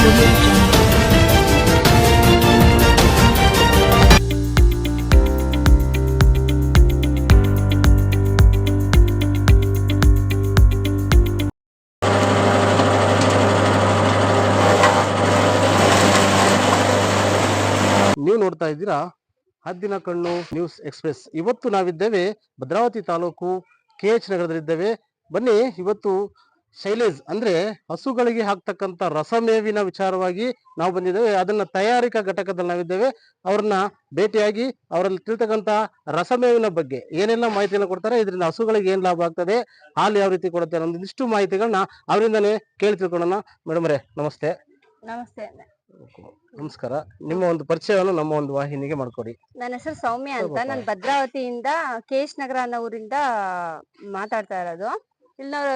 ನೀವು ನೋಡ್ತಾ ಇದ್ದೀರಾ ಹದ್ದಿನ ಕಣ್ಣು ನ್ಯೂಸ್ ಎಕ್ಸ್ಪ್ರೆಸ್. ಇವತ್ತು ನಾವಿದ್ದೇವೆ ಭದ್ರಾವತಿ ತಾಲೂಕು KH ನಗರದಲ್ಲಿದ್ದೇವೆ. ಬನ್ನಿ, ಇವತ್ತು ಶೈಲೇಜ್ ಅಂದ್ರೆ ಹಸುಗಳಿಗೆ ಹಾಕ್ತಕ್ಕಂತ ರಸಮೇವಿನ ವಿಚಾರವಾಗಿ ನಾವು ಬಂದಿದ್ದೇವೆ. ಅದನ್ನ ತಯಾರಿಕಾ ಘಟಕದಲ್ಲಿ ನಾವಿದ್ದೇವೆ. ಅವ್ರನ್ನ ಭೇಟಿಯಾಗಿ ಅವರಲ್ಲಿ ತಿಳ್ತಕ್ಕಂತ ರಸಮೇವಿನ ಬಗ್ಗೆ ಏನೆಲ್ಲ ಮಾಹಿತಿಯನ್ನು ಕೊಡ್ತಾರೆ, ಇದರಿಂದ ಹಸುಗಳಿಗೆ ಏನ್ ಲಾಭ ಆಗ್ತದೆ, ಹಾಲು ಯಾವ ರೀತಿ ಕೊಡುತ್ತೆ ಅನ್ನೋ ಒಂದಿಷ್ಟು ಮಾಹಿತಿಗಳನ್ನ ಅವರಿಂದನೇ ಕೇಳಿ ತಿಳ್ಕೊಳ್ಳೋಣ. ಮೇಡಮ್ ಅವರೇ ನಮಸ್ತೆ. ನಮಸ್ತೆ. ನಮಸ್ಕಾರ. ನಿಮ್ಮ ಒಂದು ಪರಿಚಯವನ್ನು ನಮ್ಮ ಒಂದು ವಾಹಿನಿಗೆ ಮಾಡ್ಕೊಡಿ. ನನ್ನ ಹೆಸರು ಸೌಮ್ಯ ಅಂತ. ನಾನು ಭದ್ರಾವತಿಯಿಂದ KH ನಗರ ಅನ್ನೋ ಊರಿಂದ ಮಾತಾಡ್ತಾ ಇರೋದು. ಇಲ್ಲಿ ನಾವು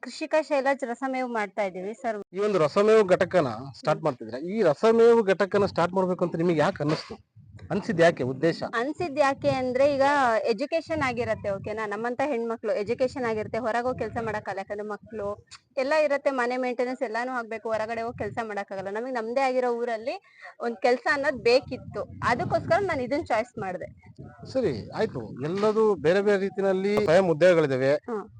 ಕೃಷಿಕ ಶೈಲಜ್ ರಸಮೇವು ಮಾಡ್ತಾ ಇದೀವಿ ಸರ್. ಈ ಒಂದು ರಸಮೇವು ಘಟಕನ ಸ್ಟಾರ್ಟ್ ಮಾಡ್ತಿದ್ರೆ, ಈ ರಸಮೇವು ಘಟಕನ ಸ್ಟಾರ್ಟ್ ಮಾಡ್ಬೇಕು ಅಂತ ನಿಮಗೆ ಯಾಕೆ ಅನ್ನಿಸ್ತು? ಅನ್ಸಿದ್ ಯಾಕೆ? ಉದ್ದೇಶ ಅನ್ಸಿದ್ ಯಾಕೆ ಅಂದ್ರೆ, ಈಗ ಎಜುಕೇಶನ್ ಆಗಿರತ್ತೆ, ಓಕೆನಾ, ನಮ್ಮಂತ ಹೆಣ್ಮಕ್ಳು ಎಜುಕೇಶನ್ ಆಗಿರುತ್ತೆ, ಹೊರಗೆ ಹೋಗಿ ಕೆಲಸ ಮಾಡಕ್ಕಲ್ಲ. ಯಾಕಂದ್ರೆ ಮಕ್ಳು ಎಲ್ಲ ಇರುತ್ತೆ, ಮನೆ ಮೇಂಟೆನೆನ್ಸ್ ಎಲ್ಲಾನು ಆಗ್ಬೇಕು, ಹೊರಗಡೆ ಹೋಗಿ ಕೆಲಸ ಮಾಡಕ್ಕಾಗಲ್ಲ. ನಮಗೆ ನಮ್ದೇ ಆಗಿರೋ ಊರಲ್ಲಿ ಒಂದ್ ಕೆಲಸ ಅನ್ನೋದು ಬೇಕಿತ್ತು. ಅದಕ್ಕೋಸ್ಕರ ನಾನು ಇದನ್ನ ಚಾಯ್ಸ್ ಮಾಡಿದೆ. ಸರಿ, ಆಯ್ತು. ಎಲ್ಲದೂ ಬೇರೆ ಬೇರೆ ರೀತಿಯಲ್ಲಿ ಸ್ವಯಂ ಉದ್ಯೋಗಗಳಿದಾವೆ.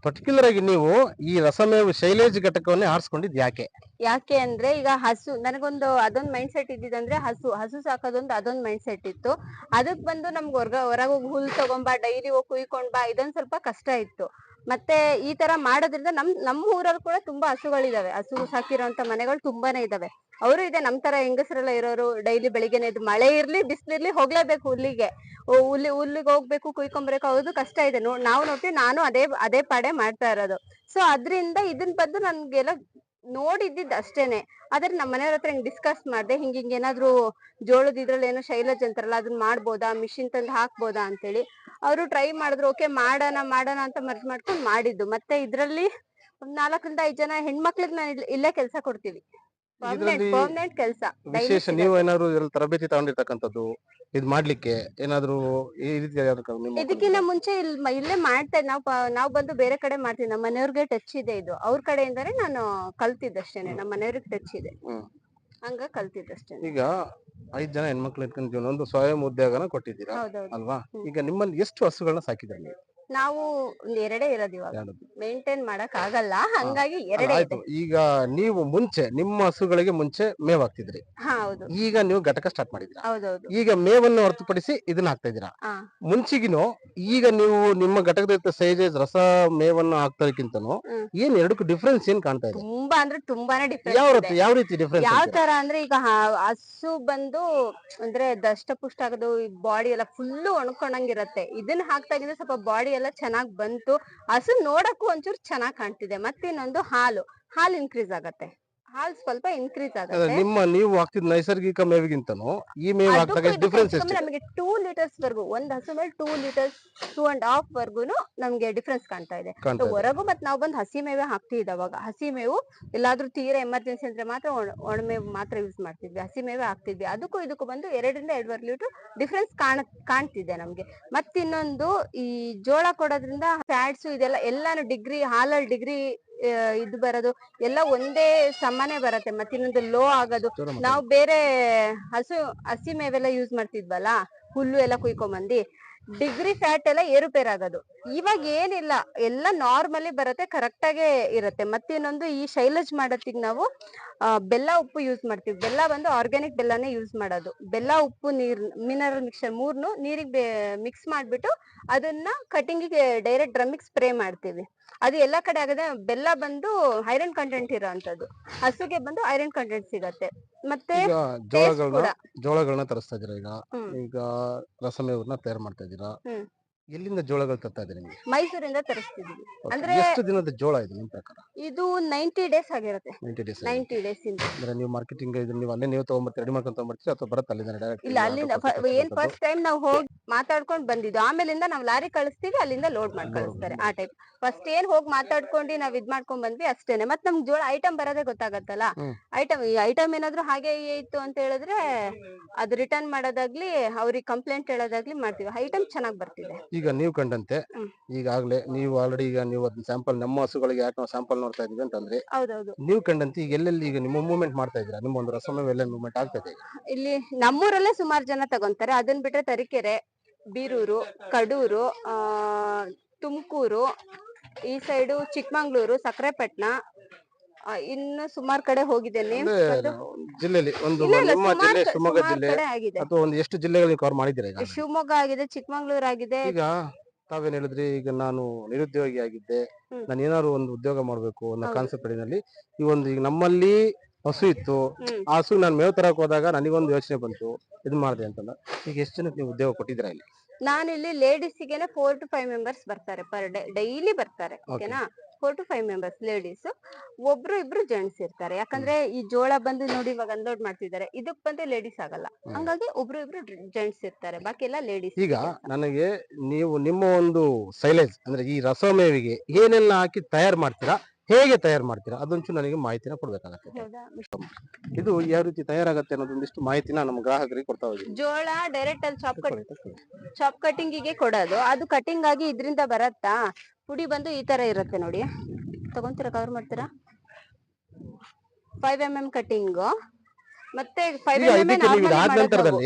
ಪರ್ಟಿಕ್ಯುಲರ್ ಆಗಿ ನೀವು ಈ ರಸಮೇವು ಶೈಲೇಜ್ ಘಟಕವನ್ನೇ ಆರಿಸ್ಕೊಂಡಿದ್ ಯಾಕೆ? ಯಾಕೆ ಅಂದ್ರೆ, ಈಗ ಹಸು ನನಗೊಂದು ಅದೊಂದ್ ಮೈಂಡ್ ಸೆಟ್ ಇದ್ದಿದಂದ್ರೆ ಹಸು ಸಾಕೋದೊಂದು ಅದೊಂದ್ ಮೈಂಡ್ ಸೆಟ್ ಇತ್ತು. ಅದಕ್ ಬಂದು ನಮ್ಗೆ ಹೊರಗೋಗಿ ಹುಲ್ ತಗೊಂಬಾ, ಡೈಲಿ ಹೋಗಿ ಕುಯ್ಕೊಂಡ್ ಬಾ, ಇದೊಂದ್ ಸ್ವಲ್ಪ ಕಷ್ಟ ಇತ್ತು. ಮತ್ತೆ ಈ ತರ ಮಾಡೋದ್ರಿಂದ ನಮ್ಮ ಊರಲ್ಲಿ ಕೂಡ ತುಂಬಾ ಹಸುಗಳಿದಾವೆ. ಹಸು ಸಾಕಿರೋಂತ ಮನೆಗಳು ತುಂಬಾನೇ ಇದಾವೆ. ಅವರು ಇದೆ ನಮ್ ತರ ಹೆಂಗಸರೆಲ್ಲ ಇರೋರು. ಡೈಲಿ ಬೆಳಿಗ್ಗೆನೆ ಇದು ಮಳೆ ಇರ್ಲಿ ಬಿಸ್ಲಿರ್ಲಿ ಹೋಗ್ಲೇಬೇಕು ಹುಲ್ಲಿಗೆ. ಹುಲ್ಲಿಗೆ ಹೋಗ್ಬೇಕು, ಕುಯ್ಕೊಂಬರ್ಬೇಕು. ಹೌದು, ಕಷ್ಟ ಇದೆ. ನಾವು ನೋಡ್ತೀವಿ, ನಾನು ಅದೇ ಪಾಡೆ ಮಾಡ್ತಾ ಇರೋದು. ಸೊ ಅದ್ರಿಂದ ಇದನ್ ಬಂದು ನನ್ಗೆಲ್ಲ ನೋಡಿದ್ದಿದ್ ಅಷ್ಟೇನೆ. ಆದ್ರೆ ನಮ್ಮ ಮನೆಯವ್ರ ಹತ್ರ ಹಿಂಗ್ ಡಿಸ್ಕಸ್ ಮಾಡ್ದೆ, ಹಿಂಗೇನಾದ್ರು ಜೋಳದ ಇದ್ರಲ್ಲಿ ಏನೋ ಶೈಲಜ್ ಅಂತಾರಲ್ಲ, ಅದನ್ನ ಮಾಡ್ಬೋದಾ, ಮಿಷಿನ್ ತಂದು ಹಾಕ್ಬೋದಾ ಅಂತೇಳಿ ಅವರು ಟ್ರೈ ಮಾಡಿದ್ರು. ಓಕೆ, ಮಾಡೋಣ ಅಂತ ಮರ್ಜ್ ಮಾಡ್ಕೊಂಡು ಮಾಡಿದ್ದು. ಮತ್ತೆ ಇದ್ರಲ್ಲಿ ಒಂದ್ 4ರಿಂದ 5 ಜನ ಹೆಣ್ಮಕ್ಳಿಗೆ ನಾನು ಇಲ್ಲೇ ಕೆಲ್ಸ ಕೊಡ್ತೀವಿ. ಪರ್ಮನೆಂಟ್ ಕೆಲಸ. ವಿಶೇಷ ನೀವು ಏನಾದ್ರು ತರಬೇತಿ ತಗೊಂಡಿರ್ತಕ್ಕಂಥದ್ದು ಇದ್ ಮಾಡ್ಲಿಕ್ಕೆ ಏನಾದ್ರು ಈ ರೀತಿ? ಇದಕ್ಕಿಂತ ಮುಂಚೆ ಇಲ್ಲೇ ಮಾಡ್ತಾ ಇದ್ ನಾವು ಬಂದು ಬೇರೆ ಕಡೆ ಮಾಡ್ತೀವಿ. ನಮ್ಮ ಮನೆಯವ್ರಿಗೆ ಟಚ್ ಇದೆ ಇದು. ಅವ್ರ ಕಡೆಯಿಂದಾನೇ ನಾನು ಕಲ್ತಿದ್ದಷ್ಟೇನೆ. ನಮ್ಮ ಮನೆಯವ್ರಿಗೆ ಟಚ್ ಇದೆ, ಹಂಗ ಕಲ್ತಿದ್ದಷ್ಟೇನೆ. ಈಗ 5 ಜನ ಹೆಣ್ಮಕ್ಳು ಇಟ್ಕೊಂಡು ಒಂದು ಸ್ವಯಂ ಉದ್ಯೋಗನ ಕೊಟ್ಟಿದ್ದೀರಾ ಅಲ್ವಾ? ಈಗ ನಿಮ್ಮಲ್ಲಿ ಎಷ್ಟು ಹಸುಗಳನ್ನ ಸಾಕಿದ್ರೆ ನೀವು? ನಾವು ಎರಡೇ ಇರೋದು. ಇವಾಗ ಮೇಂಟೈನ್ ಮಾಡಕ್ ಆಗಲ್ಲ, ಹಂಗಾಗಿ ಎರಡೇ ಇದೆ. ಈಗ ನೀವು ಮುಂಚೆ ನಿಮ್ಮ ಹಸುಗಳಿಗೆ ಮುಂಚೆ ಮೇವ್ ಹಾಕ್ತಿದ್ರಿ, ಈಗ ನೀವು ಘಟಕ ಸ್ಟಾರ್ಟ್ ಮಾಡಿದ್ರಿ. ಈಗ ಮೇವನ್ನು ಹೊರತುಪಡಿಸಿ ಇದನ್ನ ಹಾಕ್ತಾ ಇದೀರಾ. ಮುಂಚಿಗಿನೂ ಈಗ ನೀವು ನಿಮ್ಮ ಘಟಕದ ಸೈಜ್ ರಸ ಮೇವನ್ನು ಹಾಕ್ತದಕ್ಕಿಂತನೂ ಏನ್ ಎರಡಕ್ಕೂ ಡಿಫ್ರೆನ್ಸ್ ಏನ್ ಕಾಣ್ತಾ ಇದೆ? ತುಂಬಾ ಅಂದ್ರೆ ತುಂಬಾನೇ ಡಿಫ್ರೆನ್ಸ್. ಯಾವ ರೀತಿ ಡಿಫ್ರೆನ್ಸ್? ಯಾವ ತರ ಅಂದ್ರೆ, ಈಗ ಹಸು ಬಂದು ಅಂದ್ರೆ ದಷ್ಟಪುಷ್ಟ ಆಗೋದು, ಬಾಡಿ ಎಲ್ಲ ಫುಲ್ಲು ಒಣಕೊಂಡಂಗಿರತ್ತೆ. ಇದನ್ನ ಹಾಕ್ತಾಗಿದ್ರೆ ಸ್ವಲ್ಪ ಬಾಡಿ ಎಲ್ಲ ಚೆನ್ನಾಗ್ ಬಂತು. ಹಸು ನೋಡಕ್ಕೂ ಒಂಚೂರು ಚೆನ್ನಾಗ್ ಕಾಣ್ತಿದೆ. ಮತ್ತೆ ಇನ್ನೊಂದು ಹಾಲು ಇನ್ಕ್ರೀಸ್ ಆಗತ್ತೆ. ಹಾಲ್ ಸ್ವಲ್ಪ ಇನ್ಕ್ರೀಸ್ ಆಗುತ್ತೆ. ನೀವು ಹಾಕ್ತಿದ್ ನೈಸರ್ಗಿಕ ಮೇವಿಗಿಂತನೂ ಈ ಮೇವು ಹಾಕ್ದಾಗ ಡಿಫರೆನ್ಸ್ ಎಷ್ಟು? ನಮಗೆ 2 ಲೀಟರ್ಸ್ ವರ್ಗು, ಒಂದ್ ಹಸು ಮೇಲೆ 2 ಲೀಟರ್ಸ್ 2.5 ವರ್ಗುನು ನಮ್ಗೆ ಡಿಫರೆನ್ಸ್ ಕಾಣ್ತಾ ಇದೆ. ಹೊರಗು ಮತ್ತೆ ನಾವು ಬಂದು ಹಸಿ ಮೇವೆ ಹಾಕ್ತಿದ್ದೆ. ಅವಾಗ ಹಸಿ ಮೇವು ಎಲ್ಲಾದ್ರೂ ತೀರಾ ಎಮರ್ಜೆನ್ಸಿ ಅಂದ್ರೆ ಮಾತ್ರ ಒಣಮೇವು ಮಾತ್ರ ಯೂಸ್ ಮಾಡ್ತಿದ್ವಿ. ಹಸಿ ಮೇವೆ ಹಾಕ್ತಿದ್ವಿ. ಅದಕ್ಕೂ ಇದಕ್ಕೂ ಬಂದು 2ರಿಂದ 2.5 ಲೀಟರ್ ಡಿಫರೆನ್ಸ್ ಕಾಣ್ತಿದೆ ನಮ್ಗೆ. ಮತ್ತಿನ್ನೊಂದು, ಈ ಜೋಳ ಕೊಡೋದ್ರಿಂದ ಫ್ಯಾಟ್ಸ್ ಇದೆಲ್ಲ ಎಲ್ಲಾನು ಹಾಲಲ್ಲಿ ಡಿಗ್ರಿ ಇದು ಬರೋದು ಎಲ್ಲ ಒಂದೇ ಸಮಾನೆ ಬರತ್ತೆ. ಮತ್ತಿನ್ನೊಂದು ಲೋ ಆಗೋದು. ನಾವು ಬೇರೆ ಹಸಿ ಮೇವೆಲ್ಲ ಯೂಸ್ ಮಾಡ್ತಿದ್ವಲ್ಲ, ಹುಲ್ಲು ಎಲ್ಲ ಕುಯ್ಕೊಂಬಂದಿ, ಡಿಗ್ರಿ ಫ್ಯಾಟ್ ಎಲ್ಲ ಏರುಪೇರಾಗೋದು. ಇವಾಗ ಏನಿಲ್ಲ, ಎಲ್ಲ ನಾರ್ಮಲಿ ಬರತ್ತೆ, ಕರೆಕ್ಟ್ ಆಗೇ ಇರತ್ತೆ. ಮತ್ತಿನ್ನೊಂದು, ಈ ಶೈಲಜ್ ಮಾಡೋತ್ತಿಗೆ ನಾವು ಬೆಲ್ಲ ಉಪ್ಪು ಯೂಸ್ ಮಾಡ್ತೀವಿ. ಬೆಲ್ಲ ಬಂದು ಆರ್ಗ್ಯಾನಿಕ್ ಬೆಲ್ಲನೇ ಯೂಸ್ ಮಾಡೋದು. ಬೆಲ್ಲ ಉಪ್ಪು ಮಿನರಲ್ ಮಿಕ್ಸ್ಚರ್ 3 ನೀರಿಗೆ ಮಿಕ್ಸ್ ಮಾಡ್ಬಿಟ್ಟು ಅದನ್ನ ಕಟಿಂಗಿಗೆ ಡೈರೆಕ್ಟ್ ಡ್ರಮ್ಮಿಗೆ ಸ್ಪ್ರೇ ಮಾಡ್ತೀವಿ. ಅದು ಎಲ್ಲಾ ಕಡೆ ಆಗದೆ. ಬೆಲ್ಲ ಬಂದು ಐರನ್ ಕಂಟೆಂಟ್ ಇರೋ ಅಂತದ್ದು, ಹಸುಗೆ ಬಂದು ಐರನ್ ಕಂಟೆಂಟ್ ಸಿಗತ್ತೆ. ಮತ್ತೆ ಜೋಳಗಳನ್ನ ತರಿಸ್ತಾ ಇದೀರಾ? ಈಗ ರಸಮೇವನ್ನ ತಯಾರು ಮಾಡ್ತಾ ಇದೀರಾ. ಎಲ್ಲಿಂದ ಜೋಳಗಳು ತರ್ತಾ ಇದ್ದೀರಿ? ಮೈಸೂರಿಂದ ತರಿಸ್ತಿದೀವಿ. ಅಂದ್ರೆ ಎಷ್ಟು ದಿನದ ಜೋಳ ಇದು ನಿಮ್ಮ ಪ್ರಕಾರ? ಇದು 90 ಡೇಸ್ ಆಗಿರುತ್ತೆ. 90 ಡೇಸ್ ಇಂದ. ಅಂದ್ರೆ ನೀವು ಮಾರ್ಕೆಟಿಂಗ್ ನೀವು ಅಲ್ಲೇ ನೀವು ತಗೊಂಡ್ಬರ್ತೀರಿ, ರೆಡಿ ಮಾಡ್ಕೊಂಡು ತಗೊಂಡ್ಬರ್ತೀರಿ, ಅಥವಾ ಬರುತ್ತೆ ಅಲ್ಲಿಂದ ಡೈರೆಕ್ಟ್? ಇಲ್ಲ, ಅಲ್ಲಿಂದ ಏನ್ ಫಸ್ಟ್ ಟೈಮ್ ನಾವು ಹೋಗಿ ಮಾತಾಡ್ಕೊಂಡು ಬಂದಿದ್ದು. ಆಮೇಲಿಂದ ನಾವು ಲಾರಿ ಕಳಿಸ್ತೀವಿ, ಅಲ್ಲಿಂದ ಲೋಡ್ ಮಾಡಿ ಕಳಿಸ್ತಾರೆ. ಆ ಟೈಪ್ ಫಸ್ಟ್ ಏನ್ ಹೋಗಿ ಮಾತಾಡ್ಕೊಂಡು ನಾವ್ ಇದ್ ಮಾಡ್ಕೊಂಡ್ ಬಂದ್ವಿ ಅಷ್ಟೇನೆ. ಮತ್ ನಮ್ಗೆ ಜೋಳ ಐಟಮ್ ಬರೋದೇ ಗೊತ್ತಾಗತ್ತಲ್ಲ. ಐಟಮ್ ಏನಾದ್ರು ಹಾಗೆ ಇತ್ತು ಅಂತ ಹೇಳಿದ್ರೆ ಅದು ರಿಟರ್ನ್ ಮಾಡೋದಾಗ್ಲಿ, ಅವ್ರಿಗೆ ಕಂಪ್ಲೇಂಟ್ ಹೇಳೋದಾಗ್ಲಿ ಮಾಡ್ತೀವಿ. ಐಟಮ್ ಚೆನ್ನಾಗ್ ಬರ್ತಿದೆ. ಈಗ ನೀವು ಕಂಡಂತೆ ಹ್ಮ್. ಈಗಾಗಲೇ ನೀವು ಆಲ್ರೆಡಿ ಈಗ ನೀವು ಅದನ್ನ ಸ್ಯಾಂಪಲ್ ನಮ್ಮ ಹಸುಗಳಿಗೆ ಯಾಕೆ ನಾವು ಸ್ಯಾಂಪಲ್ ನೋಡ್ತಾ ಇದೀವಿ ಅಂತಂದ್ರೆ ಹೌದೌದು. ನೀವು ಕಂಡಂತೆ ಈಗ ಎಲ್ಲೆಲ್ಲಿ ಈಗ ನಿಮ್ಮ ಮೂವ್ಮೆಂಟ್ ಮಾಡ್ತಾ ಇದ್ದೀರಾ, ನಿಮ್ಮ ಒಂದು ರಸಮೇವು ಎಲ್ಲ ಮೂವ್ಮೆಂಟ್ ಆಗ್ತಾ ಇದೆ ಈಗ. ಇಲ್ಲಿ ನಮ್ಮೂರಲ್ಲೇ ಸುಮಾರು ಜನ ತಗೊಂತಾರೆ. ಅದನ್ ಬಿಟ್ರೆ ತರೀಕೆರೆ, ಬೀರೂರು, ಕಡೂರು, ತುಮಕೂರು, ಈ ಸೈಡು ಚಿಕ್ಕಮಂಗ್ಳೂರು, ಸಕ್ರೆಪಟ್ನ, ಇನ್ನು ಸುಮಾರು ಕಡೆ ಹೋಗಿದ್ದೇನೆ. ಅಂದ್ರೆ ಜಿಲ್ಲೆಯಲ್ಲಿ ಒಂದು ಇಲ್ಲ, ಇಲ್ಲ, ನಿಮ್ಮ ಜಿಲ್ಲೆ ಶಿವಮೊಗ್ಗ ಸುಮಾರು ಜಿಲ್ಲೆ ಕಡೆ ಆಗಿದೆ. ಅಥವಾ ಒಂದು ಎಷ್ಟು ಜಿಲ್ಲೆಗಳಿಗೆ ಕವರ್ ಮಾಡಿದ್ದೀರಾ ಈಗ? ಶಿವಮೊಗ್ಗ ಆಗಿದೆ, ಚಿಕ್ಕಮಂಗ್ಳೂರ್ ಆಗಿದೆ. ಈಗ ತಾವೇನ್ ಹೇಳಿದ್ರಿ, ಈಗ ನಾನು ನಿರುದ್ಯೋಗಿ ಆಗಿದ್ದೆ, ಹ್ಮ್. ನಾನು ಏನಾದ್ರು ಒಂದು ಉದ್ಯೋಗ ಮಾಡ್ಬೇಕು ಅನ್ನೋ ಹೌದು. ಕಾನ್ಸೆಪ್ಟ್ ಅಡಿನಲ್ಲಿ ಈ ಒಂದು ಈಗ ನಮ್ಮಲ್ಲಿ ಹಸು ಇತ್ತು, ಹ್ಮ್. ಆ ಹಸು ನಾನು ಮೇವು ತರಕ್ ಹೋದಾಗ ನನಗೊಂದು ಯೋಚನೆ ಬಂತು, ಇದು ಮಾಡಿದೆ ಅಂತಂದ. ಈಗ ಎಷ್ಟು ಜನಕ್ಕೆ ನೀವು ಉದ್ಯೋಗ ಕೊಟ್ಟಿದ್ದೀರಾ ಇಲ್ಲಿ? ನಾನಿಲ್ಲಿ ಲೇಡೀಸ್ಗೆನೆ 4 to 5 ಮೆಂಬರ್ಸ್ ಬರ್ತಾರೆ ಪರ್ ಡೇ, ಡೈಲಿ ಬರ್ತಾರೆ. Okay. ಓಕೆನಾ? 4 to 5 ಮೆಂಬರ್ಸ್ ಲೇಡೀಸ್, ಒಬ್ರು ಇಬ್ರು ಜೆಂಟ್ಸ್ ಇರ್ತಾರೆ. ಯಾಕಂದ್ರೆ ಈ ಜೋಳ ಬಂದು ನೋಡಿ ಇವಾಗ ಅನ್ಲೋಡ್ ಮಾಡ್ತಿದ್ದಾರೆ, ಇದಕ್ ಬಂದು ಲೇಡೀಸ್ ಆಗಲ್ಲ. ಹಂಗಾಗಿ ಒಬ್ರು ಇಬ್ರು ಜೆಂಟ್ಸ್ ಇರ್ತಾರೆ, ಬಾಕಿ ಎಲ್ಲ ಲೇಡೀಸ್. ಈಗ ನನಗೆ ನೀವು ನಿಮ್ಮ ಒಂದು ಸೈಲೇಜ್ ಅಂದ್ರೆ ಈ ರಸಮೇವಿಗೆ ಏನೆಲ್ಲ ಹಾಕಿ ತಯಾರು ಮಾಡ್ತೀರಾ, ಹೇಗೆ ತಯಾರು ಮಾಡ್ತೀರಾ, ಅದೊಂಚೂರು ನನಗೆ ಮಾಹಿತಿನ ಕೊಡ್ಬೇಕಾಗತ್ತೆ. ಇದು ಯಾವ ರೀತಿ ತಯಾರಾಗತ್ತೆ ಅನ್ನೋದೊಂದಿಷ್ಟು ಮಾಹಿತಿನ ನಮ್ಮ ಗ್ರಾಹಕರಿಗೆ ಕೊಡ್ತಾ ಹೋಗಿ. ಜೋಳ ಡೈರೆಕ್ಟ್ ಅಲ್ಲಿ ಚಾಪ್ ಕಟಿಂಗಿಗೆ ಕೊಡೋದು, ಅದು ಕಟಿಂಗ್ ಆಗಿ ಇದ್ರಿಂದ ಬರತ್ತಾ. ಪುಡಿ ಬಂದು ಈ ತರ ಇರುತ್ತೆ ನೋಡಿ, ತಗೊಂತೀರಾ, ಕವರ್ ಮಾಡ್ತೀರಾ? 5 mm ಕಟಿಂಗ್, ಮತ್ತೆ 5 ಈಗ mm ಇದಕ್ಕೆ ನೀವು ಇದಾದ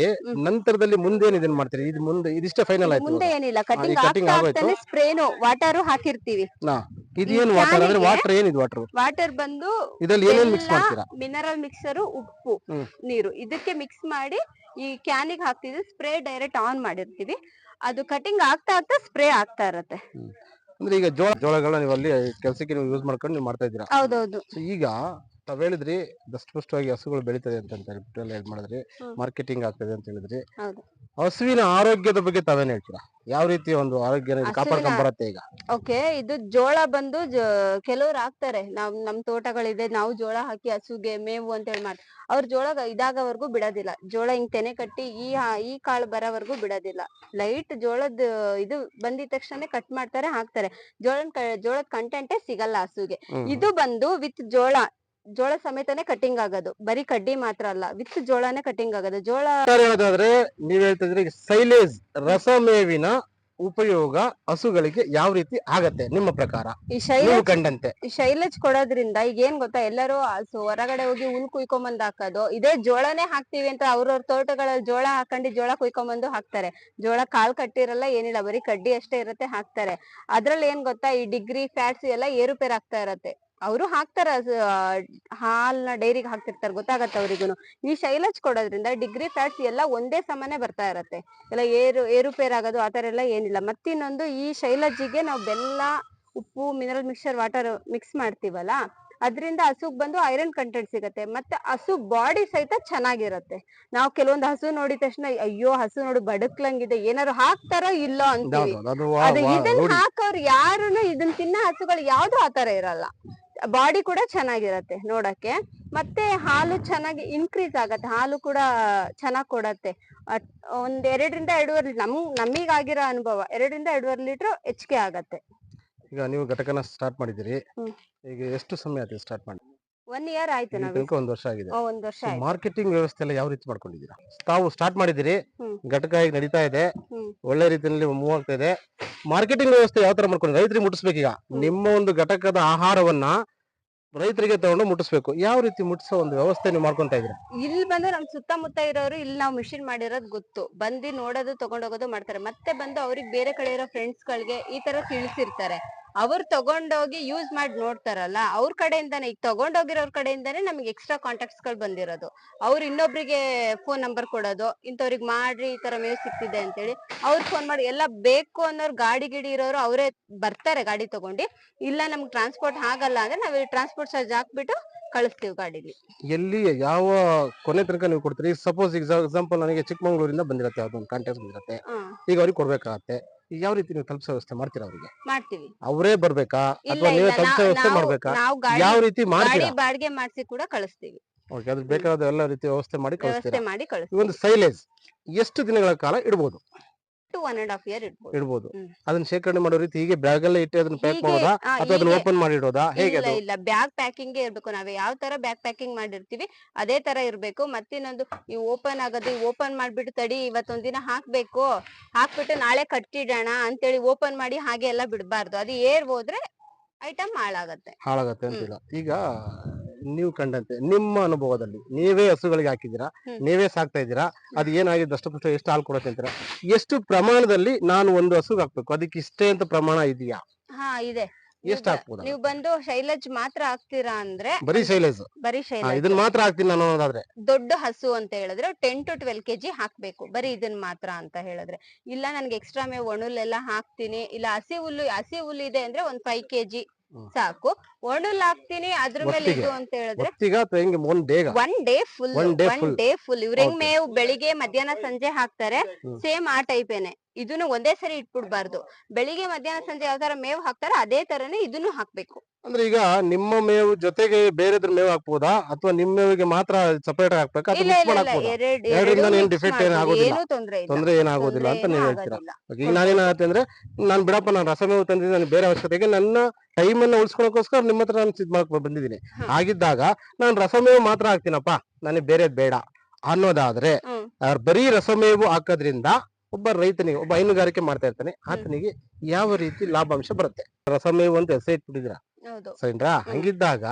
ನಂತರದಲ್ಲಿ ಮುಂದೆ ಏನ್ ಇದನ್ನ ಮಾಡ್ತೀರಿ? ಇದು ಮುಂದೆ ಇದಿಷ್ಟೇ ಫೈನಲ್ ಆಯ್ತು? ಮುಂದೆ ಏನಿಲ್ಲ, cutting ಕಟಿಂಗ್ ಆಗೋಯ್ತು. ಆಗ್ತಾನೆ ಸ್ಪ್ರೇನು ವಾಟರ್ ಹಾಕಿರ್ತೀವಿ. ಇದು ಏನು ವಾಟರ್ ಅಂದ್ರೆ ವಾಟರ್ ಏನಿದು ವಾಟರ್? ವಾಟರ್ ಬಂದು ಇದ್ರಲ್ಲಿ ಏನೇನ್ ಮಿಕ್ಸ್ ಮಾಡ್ತೀರಾ? ಮಿನರಲ್ ಮಿಕ್ಸರ್, ಉಪ್ಪು, ನೀರು, ಇದಕ್ಕೆ ಮಿಕ್ಸ್ ಮಾಡಿ ಈ ಕ್ಯಾನಿಗೆ ಹಾಕ್ತಿದ್ವಿ. ಸ್ಪ್ರೇ ಡೈರೆಕ್ಟ್ ಆನ್ ಮಾಡಿರ್ತೀವಿ, ಅದು ಕಟಿಂಗ್ ಆಗ್ತಾ ಆಗ್ತಾ ಸ್ಪ್ರೇ ಆಗ್ತಾ ಇರತ್ತೆ. ಅಂದ್ರೆ ಈಗ ಜೋಳಗಳನ್ನ ನೀವು ಅಲ್ಲಿ ಕೆಲಸಕ್ಕೆ ನೀವು ಯೂಸ್ ಮಾಡ್ಕೊಂಡು ನೀವು ಮಾಡ್ತಾ ಇದ್ದೀರಾ? ಹೌದೌದು. ಈಗ ತಾವ್ ಹೇಳಿದ್ರಿ ದಷ್ಟಪುಷ್ಟವಾಗಿ ಹಸುಗಳು ಬೆಳೀತದೆ ಅಂತ ಹೇಳ್ಬಿಟ್ಟು ಎಲ್ಲ ಹೇಳ್ ಮಾಡಿದ್ರಿ, ಮಾರ್ಕೆಟಿಂಗ್ ಆಗ್ತದೆ ಅಂತ ಹೇಳಿದ್ರಿ. ಹೌದು. ಹಸುವಿನ ಆರೋಗ್ಯದ ಬಗ್ಗೆ ತಾವೇನ್ ಹೇಳ್ತೀರಾ? ಯಾವ ರೀತಿ ಒಂದು ಆರೋಗ್ಯನ ಕಾಪಾಡ್ಕೊಂಡ್ ಬರತ್ತೆ ಈಗ? ಓಕೆ, ಇದು ಜೋಳ ಬಂದು ಕೆಲವ್ರು ಹಾಕ್ತಾರೆ. ನಮ್ ತೋಟಗಳಿದೆ, ನಾವು ಜೋಳ ಹಾಕಿ ಹಸುಗೆ ಮೇವು ಅಂತ ಹೇಳಿ ಮಾಡಿ, ಅವ್ರ ಜೋಳ ಇದಾಗವರೆಗೂ ಬಿಡೋದಿಲ್ಲ. ಜೋಳ ಹಿಂಗ್ ತೆನೆ ಕಟ್ಟಿ ಈ ಕಾಳು ಬರೋವರೆಗೂ ಬಿಡೋದಿಲ್ಲ. ಲೈಟ್ ಜೋಳದ ಇದು ಬಂದಿದ ತಕ್ಷಣ ಕಟ್ ಮಾಡ್ತಾರೆ, ಹಾಕ್ತಾರೆ. ಜೋಳದ ಕಂಟೆಂಟೇ ಸಿಗಲ್ಲ ಹಸುಗೆ. ಇದು ಬಂದು ವಿತ್ ಜೋಳ ಸಮೇತನೇ ಕಟಿಂಗ್ ಆಗೋದು, ಬರೀ ಕಡ್ಡಿ ಮಾತ್ರ ಅಲ್ಲ, ವಿತ್ ಜೋಳನೇ ಕಟಿಂಗ್ ಆಗೋದು. ಜೋಳ ಹೇಳೋದಾದ್ರೆ ನೀವ್ ಹೇಳ್ತಿದ್ರಿ ಸೈಲೇಜ್ ರಸಮೇವಿನ ಉಪಯೋಗ ಹಸುಗಳಿಗೆ ಯಾವ ರೀತಿ ಆಗತ್ತೆ ನಿಮ್ಮ ಪ್ರಕಾರ? ಈ ಶೈಲೇಜ್ ಕೊಡೋದ್ರಿಂದ ಈಗ ಏನ್ ಗೊತ್ತಾ, ಎಲ್ಲರೂ ಹೊರಗಡೆ ಹೋಗಿ ಹುಲ್ ಕುಯ್ಕೊಂಬಂದ್ ಹಾಕೋದು, ಇದೇ ಜೋಳನೇ ಹಾಕ್ತಿವಿ ಅಂತ ಅವ್ರವ್ರ ತೋಟಗಳಲ್ಲಿ ಜೋಳ ಹಾಕೊಂಡು ಜೋಳ ಕುಯ್ಕೊಂಬಂದು ಹಾಕ್ತಾರೆ. ಜೋಳ ಕಾಲ್ ಕಟ್ಟಿರಲ್ಲ, ಏನಿಲ್ಲ, ಬರೀ ಕಡ್ಡಿ ಅಷ್ಟೇ ಇರುತ್ತೆ, ಹಾಕ್ತಾರೆ. ಅದ್ರಲ್ಲಿ ಏನ್ ಗೊತ್ತಾ, ಈ ಡಿಗ್ರಿ ಫ್ಯಾಟ್ಸ್ ಎಲ್ಲ ಏರುಪೇರ್ ಆಗ್ತಾ ಇರತ್ತೆ. ಅವರು ಹಾಕ್ತಾರ, ಹಾಲ್ನ ಡೈರಿಗೆ ಹಾಕ್ತಿರ್ತಾರೆ, ಗೊತ್ತಾಗತ್ತೆ ಅವ್ರಿಗೂನು. ಈ ಶೈಲೇಜ್ ಕೊಡೋದ್ರಿಂದ ಡಿಗ್ರಿ ಫ್ಯಾಟ್ಸ್ ಎಲ್ಲ ಒಂದೇ ಸಮಾನೆ ಬರ್ತಾ ಇರತ್ತೆ, ಎಲ್ಲ ಏರುಪೇರ್ ಆಗೋದು ಆತರ ಎಲ್ಲ ಏನಿಲ್ಲ. ಮತ್ತಿನ್ನೊಂದು, ಈ ಶೈಲೇಜಿಗೆ ನಾವು ಬೆಲ್ಲ, ಉಪ್ಪು, ಮಿನರಲ್ ಮಿಕ್ಸ್ಚರ್, ವಾಟರ್ ಮಿಕ್ಸ್ ಮಾಡ್ತೀವಲ್ಲ, ಅದ್ರಿಂದ ಹಸುಗ್ ಬಂದು ಐರನ್ ಕಂಟೆಂಟ್ ಸಿಗತ್ತೆ. ಮತ್ತೆ ಹಸು ಬಾಡಿ ಸಹಿತ ಚೆನ್ನಾಗಿರತ್ತೆ. ನಾವು ಕೆಲವೊಂದು ಹಸು ನೋಡಿದ ತಕ್ಷಣ ಅಯ್ಯೋ ಹಸು ನೋಡಿ ಬಡಕ್ಲಂಗಿದೆ, ಏನಾರು ಹಾಕ್ತಾರೋ ಇಲ್ಲೋ ಅಂತೀವಿ. ಅದು ಇದನ್ನ ಹಾಕೋರು ಯಾರುನು, ಇದನ್ನ ತಿನ್ನ ಹಸುಗಳು ಯಾವ್ದು ಆತರ ಇರಲ್ಲ. ಬಾಡಿ ಕೂಡ ಚೆನ್ನಾಗಿರತ್ತೆ ನೋಡಕ್ಕೆ. ಮತ್ತೆ ಹಾಲು ಚೆನ್ನಾಗಿ ಇನ್ಕ್ರೀಸ್ ಆಗತ್ತೆ, ಹಾಲು ಕೂಡ ಚೆನ್ನಾಗ್ ಕೊಡತ್ತೆ. ಒಂದ್ 2ರಿಂದ 2.5 ನಮೀಗಾಗಿರೋ ಅನುಭವ 2ರಿಂದ 2.5 ಲೀಟರ್ ಹೆಚ್ಚಿಗೆ ಆಗತ್ತೆ. ಈಗ ನೀವು ಘಟಕನ ಸ್ಟಾರ್ಟ್ ಮಾಡಿದಿರಿ, ಈಗ ಎಷ್ಟು ಸಮಯ ಆಯ್ತು ಸ್ಟಾರ್ಟ್ ಮಾಡಿ? 1 year ಆಯ್ತು. ನಾವು 1 ವರ್ಷ ಆಗಿದೆ. 1 ವರ್ಷ ಆಯ್ತು. ಮಾರ್ಕೆಟಿಂಗ್ ವ್ಯವಸ್ಥೆ ಎಲ್ಲ ಯಾವ ರೀತಿ ಮಾಡ್ಕೊಂಡಿದ್ದೀರಾ? ತಾವು ಸ್ಟಾರ್ಟ್ ಮಾಡಿದಿರಿ, ಘಟಕ ಈಗ ನಡೀತಾ ಇದೆ, ಒಳ್ಳೆ ರೀತಿಯಲ್ಲಿ ಮೂವ್ ಆಗ್ತಾ ಇದೆ. ಮಾರ್ಕೆಟಿಂಗ್ ವ್ಯವಸ್ಥೆ ಯಾವ ತರ ಮಾಡ್ಕೊಂಡಿದ್ದೀರಾ? ರೈತರಿಗೆ ಮುಟ್ಟಿಸ್ಬೇಕೀಗ ನಿಮ್ಮ ಒಂದು ಘಟಕದ ಆಹಾರವನ್ನ ರೈತರಿಗೆ ತಗೊಂಡು ಮುಟ್ಟಿಸ್ಬೇಕು. ಯಾವ ರೀತಿ ಮುಟ್ಟಿಸೋ ಒಂದು ವ್ಯವಸ್ಥೆ ನೀವು ಮಾಡ್ಕೊಂತ ಇದ್ದೀರಾ? ಇಲ್ಲಿ ಬಂದು ನಮ್ ಸುತ್ತಮುತ್ತ ಇರೋರು, ಇಲ್ಲಿ ನಾವು ಮಿಷಿನ್ ಮಾಡಿರೋದು ಗೊತ್ತು, ಬಂದು ನೋಡೋದು, ತಗೊಂಡೋಗೋದು ಮಾಡ್ತಾರೆ. ಮತ್ತೆ ಬಂದು ಅವ್ರಿಗೆ ಬೇರೆ ಕಡೆ ಇರೋ ಫ್ರೆಂಡ್ಸ್ ಗಳಿಗೆ ಈ ತರ ತಿಳಿಸಿರ್ತಾರೆ. ಅವ್ರು ತಗೊಂಡೋಗಿ ಯೂಸ್ ಮಾಡಿ ನೋಡ್ತಾರಲ್ಲ, ಅವ್ರ ಕಡೆಯಿಂದಾನೆ, ಈಗ ತಗೊಂಡೋಗಿರೋರ್ ಕಡೆಯಿಂದಾನೆ ನಮ್ಗೆ ಎಕ್ಸ್ಟ್ರಾ ಕಾಂಟ್ಯಾಕ್ಟ್ಸ್ ಗಳು ಬಂದಿರೋದು. ಅವ್ರು ಇನ್ನೊಬ್ರಿಗೆ ಫೋನ್ ನಂಬರ್ ಕೊಡೋದು, ಇಂಥವ್ರಿಗೆ ಮಾಡ್ರಿ, ಈ ತರ ಮೇವು ಸಿಗ್ತಿದೆ ಅಂತೇಳಿ ಅವ್ರು ಫೋನ್ ಮಾಡಿ, ಎಲ್ಲ ಬೇಕು ಅನ್ನೋರು ಗಾಡಿ ಇರೋರು ಅವರೇ ಬರ್ತಾರೆ ಗಾಡಿ ತಗೊಂಡು. ಇಲ್ಲ ನಮ್ಗೆ ಟ್ರಾನ್ಸ್ಪೋರ್ಟ್ ಆಗಲ್ಲ ಅಂದ್ರೆ ನಾವ್ ಟ್ರಾನ್ಸ್ಪೋರ್ಟ್ ಚಾರ್ಜ್ ಹಾಕ್ಬಿಟ್ಟು ಕಳಿಸ್ತೀವಿ ಗಾಡಿಲಿ. ಎಲ್ಲಿ ಯಾವ ಕೊನೆ ತನಕ ನೀವು ಕೊಡ್ತೀರಿ? ಸಪೋಸ್ ಎಕ್ಸಾಂಪಲ್ ನನಗೆ ಚಿಕ್ಕಮಂಗ್ಳೂರಿಂದ ಬಂದಿರತ್ತೆ, ಅದೊಂದು ಕಾಂಟ್ಯಾಕ್ಟ್ ಬಂದಿರತ್ತೆ, ಈಗ ಅವ್ರಿಗೆ ಕೊಡ್ಬೇಕಾಗತ್ತೆ. ಯಾವ ರೀತಿ ನೀವು ತಲುಪಿಸೋ ವ್ಯವಸ್ಥೆ ಮಾಡ್ತೀರಾ? ಅವ್ರಿಗೆ ಮಾಡ್ತೀವಿ. ಅವರೇ ಬರ್ಬೇಕಾ ಅಥವಾ ನೀವೇ ತಲುಪಿಸೋ ವ್ಯವಸ್ಥೆ ಮಾಡ್ಬೇಕಾ? ಯಾವ ರೀತಿ ಮಾಡ್ತೀರಾ? ಬಾಡಿಗೆ ಮಾಡಿಸಿ ಕೂಡ ಕಳಿಸ್ತೀವಿ. ಓಕೆ, ಅದ್ರ ಬೇಕಾದ ಎಲ್ಲ ರೀತಿ ವ್ಯವಸ್ಥೆ ಮಾಡಿ ಕಳಿಸ್ತೀರಾ? ಮಾಡಿ ಈ ಒಂದು ಸೈಲೇಜ್ ಎಷ್ಟು ದಿನಗಳ ಕಾಲ ಇಡಬಹುದು? to 1.5 year ಇಡ್ಬೋದು. ಇಡ್ಬೋದು. ಹ್ಮ್. ಅದನ್ನ ಶೇಖರಣೆ ಮಾಡೋ ರೀತಿ ಹೀಗೆ ಬ್ಯಾಗ್ ಅಲ್ಲೇ ಇಟ್ಟು ಅದನ್ನ ಪ್ಯಾಕ್ ಹೀಗೆ, ಮಾಡೋದಾ ಅಥವಾ ಅದನ್ನ ಹೀಗೆ. ಓಪನ್ ಮಾಡಿ ಇಡೋದಾ ಹೇಗೆ ಇಲ್ಲ ಅದು? ಇಲ್ಲ ಬ್ಯಾಗ್ ಪ್ಯಾಕಿಂಗ್ ಇರ್ಬೇಕು. ನಾವ್ ಯಾವ ತರ ಬ್ಯಾಗ್ ಪ್ಯಾಕಿಂಗ್ ಮಾಡಿರ್ತೀವಿ ಅದೇ ತರ ಇರ್ಬೇಕು. ಮತ್ತಿನ್ನೊಂದು ಈ ಓಪನ್ ಆಗೋದು, ಓಪನ್ ಮಾಡ್ಬಿಟ್ಟು ತಡಿ ಇವತ್ತೊಂದಿನ ಹಾಕ್ಬೇಕು, ಹಾಕ್ಬಿಟ್ಟು ನಾಳೆ ಕಟ್ಟಿಡೋಣ ಅಂತೇಳಿ ಓಪನ್ ಮಾಡಿ ಹಾಗೆ ಎಲ್ಲ ಬಿಡ್ಬಾರ್ದು. ಅದು ಏರ್ ಹೋದ್ರೆ ಐಟಮ್ ಹಾಳಾಗತ್ತೆ. ಹಾಳಾಗತ್ತೆ ಅಂತಿಲ್ಲ. ಈಗ ನೀವು ಕಂಡಂತೆ ನಿಮ್ಮ ಅನುಭವದಲ್ಲಿ ನೀವೇ ಹಸುಗಳಿಗೆ ಹಾಕಿದ್ದೀರಾ, ನೀವೇ ಸಾಕ್ತಾ ಇದ್ದೀರಾ, ಅದು ಏನಾಗಿದೆ ದಷ್ಟಪುಷ್ಟ ಎಷ್ಟು ಹಾಲು ಕೊಡುತ್ತೆ ಅಂತೀರಾ? ಎಷ್ಟು ಪ್ರಮಾಣದಲ್ಲಿ ನಾನು ಒಂದು ಹಸುಗೆ ಹಾಕ್ಬೇಕು, ಅದಕ್ಕೆ ಇಷ್ಟೇ ಅಂತ ಪ್ರಮಾಣ ಇದೆಯಾ? ಹಾ ಇದೆ. ಎಷ್ಟು ಹಾಕ್ಬೋದು? ನೀವು ಬಂದು ಶೈಲಜ್ ಮಾತ್ರ ಹಾಕ್ತೀರಾ ಅಂದ್ರೆ ಬರೀ ಶೈಲೇಜ್ ಬರೀ ಶೈಲಜ್ ಇದನ್ನ ಮಾತ್ರ ಹಾಕ್ತೀನಿ ನಾನು ಅನ್ನೋದಾದ್ರೆ ದೊಡ್ಡ ಹಸು ಅಂತ ಹೇಳಿದ್ರೆ 10 to 12 kg ಹಾಕ್ಬೇಕು, ಬರೀ ಇದನ್ ಮಾತ್ರ ಅಂತ ಹೇಳಿದ್ರೆ. ಇಲ್ಲ ನನ್ಗೆ ಎಕ್ಸ್ಟ್ರಾ ಮೇವು ಒಣುಲೆಲ್ಲ ಹಾಕ್ತೀನಿ, ಇಲ್ಲ ಹಸಿ ಹುಲ್ಲು ಇದೆ ಅಂದ್ರೆ ಒಂದ್ 5 kg ಸಾಕು. ಒಣುಲ್ ಹಾಕ್ತೀನಿ ಅದ್ರ ಮೇಲೆ ಇದು ಅಂತ ಹೇಳಿದ್ರೆ ಒನ್ ಡೇ ಫುಲ್ ಇವ್ರ ಹೆಂಗ್ ಮೇವು ಬೆಳಿಗ್ಗೆ ಮಧ್ಯಾಹ್ನ ಸಂಜೆ ಹಾಕ್ತಾರೆ ಸೇಮ್ ಆ ಟೈಪೇನೆ ಇದನ್ನು ಒಂದೇ ಸರಿ ಇಟ್ಬಿಡ್ಬಾರ್ದು. ಬೆಳಿಗ್ಗೆ ಮಧ್ಯಾಹ್ನ ಸಂಜೆ ಯಾವ ತರ ಮೇವು ಹಾಕ್ತಾರ ಅದೇ ತರನೇ ಇದನ್ನು ಹಾಕ್ಬೇಕು. ಅಂದ್ರೆ ಈಗ ನಿಮ್ಮ ಮೇವು ಜೊತೆಗೆ ಬೇರೆದ್ರ ಮೇವು ಹಾಕ್ಬೋದಾ ಅಥವಾ ನಿಮ್ಮ ಮೇವಿಗೆ ಮಾತ್ರ ಸಪರೇಟ್ ಹಾಕ್ಬೇಕಾ? ಇಲ್ಲ ಇಲ್ಲ ಏನು ತೊಂದ್ರೆ ಏನಾಗೋದಿಲ್ಲ ಅಂತ ನೀವು ಹೇಳ್ತೀರಾ. ಈಗ ನಾನೇನ್ ಹೇಳ್ತೀನಿ ಅಂದ್ರೆ ನಾನ್ ಬಿಡಪ್ಪ ನಾನು ರಸಮೇವು ತಂದಿದ್ದೀನಿ, ನನಗೆ ಬೇರೆ ಅವಶ್ಯಕತೆಗೆ ನನ್ನ ಟೈಮ್ ಅನ್ನ ಉಳಿಸ್ಕೊಳಕೋಸ್ಕರ ನಿಮ್ಮ ಹತ್ರ ನಾನು ಸಿದ್ ಮಾಡಕ್ ಬಂದಿದ್ದೀನಿ. ಆಗಿದ್ದಾಗ ನಾನು ರಸಮೇವು ಮಾತ್ರ ಹಾಕ್ತೀನಪ್ಪ, ನನಗೆ ಬೇರೆ ಬೇಡ ಅನ್ನೋದಾದ್ರೆ ಬರೀ ರಸಮೇವು ಹಾಕೋದ್ರಿಂದ ಒಬ್ಬ ರೈತನಿಗೆ, ಒಬ್ಬ ಹೈನುಗಾರಿಕೆ ಮಾಡ್ತಾ ಇರ್ತಾನೆ, ಆತನಿಗೆ ಯಾವ ರೀತಿ ಲಾಭಾಂಶ ಬರುತ್ತೆ? ರಸಮೇವು ಅಂತ ಹೆಸರು ಇಟ್ಬಿಟ್ಟಿದ್ರ ಸರಿನಾ? ಹಂಗಿದ್ದಾಗ